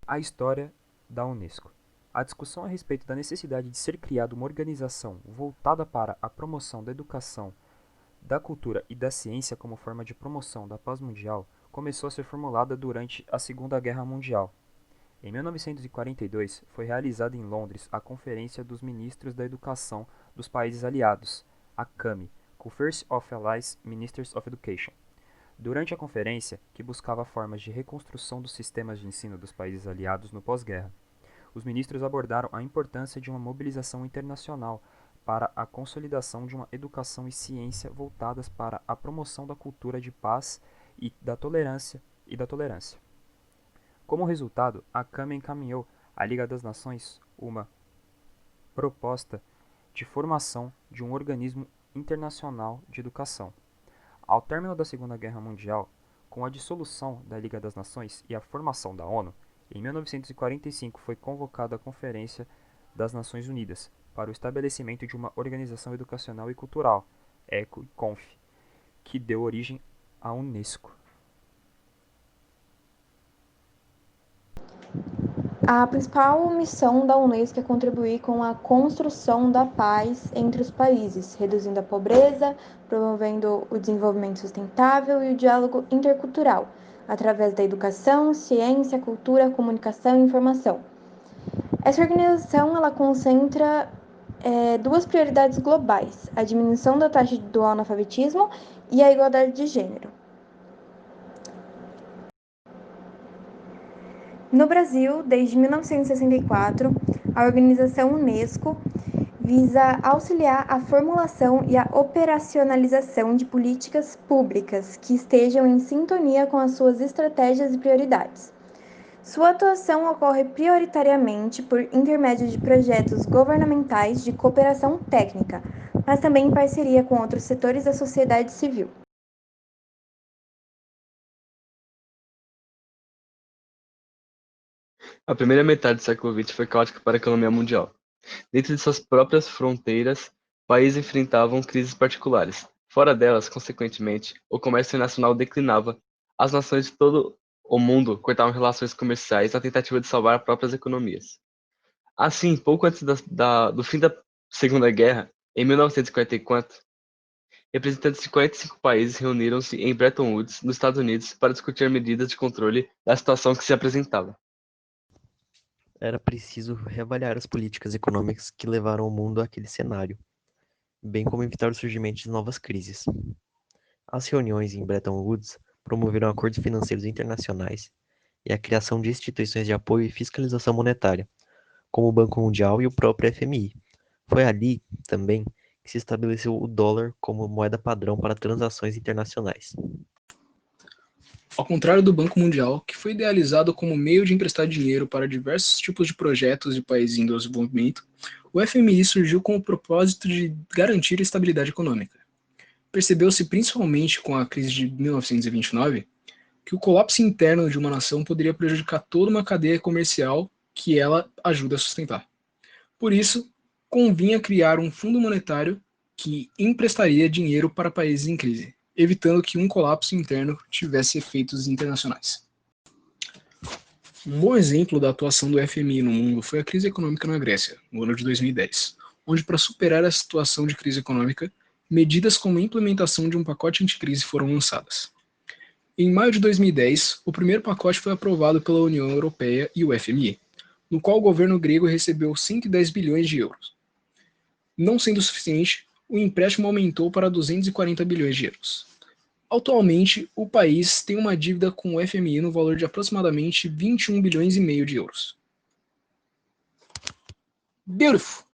A história da Unesco. A discussão a respeito da necessidade de ser criada uma organização voltada para a promoção da educação, da cultura e da ciência como forma de promoção da paz mundial começou a ser formulada durante a Segunda Guerra Mundial. Em 1942, foi realizada em Londres a Conferência dos Ministros da Educação dos Países Aliados, a CAME, Conference of Allies Ministers of Education. Durante a conferência, que buscava formas de reconstrução dos sistemas de ensino dos países aliados no pós-guerra, os ministros abordaram a importância de uma mobilização internacional para a consolidação de uma educação e ciência voltadas para a promoção da cultura de paz e da tolerância. Como resultado, a CAM encaminhou à Liga das Nações uma proposta de formação de um organismo internacional de educação. Ao término da Segunda Guerra Mundial, com a dissolução da Liga das Nações e a formação da ONU, em 1945 foi convocada a Conferência das Nações Unidas para o estabelecimento de uma organização educacional e cultural, ECO-CONF, que deu origem à Unesco. A principal missão da Unesco é contribuir com a construção da paz entre os países, reduzindo a pobreza, promovendo o desenvolvimento sustentável e o diálogo intercultural, através da educação, ciência, cultura, comunicação e informação. Essa organização ela concentra duas prioridades globais: a diminuição da taxa do analfabetismo e a igualdade de gênero. No Brasil, desde 1964, a organização Unesco visa auxiliar a formulação e a operacionalização de políticas públicas que estejam em sintonia com as suas estratégias e prioridades. Sua atuação ocorre prioritariamente por intermédio de projetos governamentais de cooperação técnica, mas também em parceria com outros setores da sociedade civil. A primeira metade do século XX foi caótica para a economia mundial. Dentro de suas próprias fronteiras, países enfrentavam crises particulares. Fora delas, consequentemente, o comércio internacional declinava. As nações de todo o mundo cortavam relações comerciais na tentativa de salvar próprias economias. Assim, pouco antes do fim da Segunda Guerra, em 1944, representantes de 45 países reuniram-se em Bretton Woods, nos Estados Unidos, para discutir medidas de controle da situação que se apresentava. Era preciso reavaliar as políticas econômicas que levaram o mundo àquele cenário, bem como evitar o surgimento de novas crises. As reuniões em Bretton Woods promoveram acordos financeiros internacionais e a criação de instituições de apoio e fiscalização monetária, como o Banco Mundial e o próprio FMI. Foi ali, também, que se estabeleceu o dólar como moeda padrão para transações internacionais. Ao contrário do Banco Mundial, que foi idealizado como meio de emprestar dinheiro para diversos tipos de projetos de países em desenvolvimento, o FMI surgiu com o propósito de garantir a estabilidade econômica. Percebeu-se principalmente com a crise de 1929 que o colapso interno de uma nação poderia prejudicar toda uma cadeia comercial que ela ajuda a sustentar. Por isso, convinha criar um fundo monetário que emprestaria dinheiro para países em crise, evitando que um colapso interno tivesse efeitos internacionais. Um bom exemplo da atuação do FMI no mundo foi a crise econômica na Grécia, no ano de 2010, onde, para superar a situação de crise econômica, medidas como a implementação de um pacote anticrise foram lançadas. Em maio de 2010, o primeiro pacote foi aprovado pela União Europeia e o FMI, no qual o governo grego recebeu 110 bilhões de euros. Não sendo suficiente, o empréstimo aumentou para 240 bilhões de euros. Atualmente, o país tem uma dívida com o FMI no valor de aproximadamente 21 bilhões e meio de euros. Beautiful!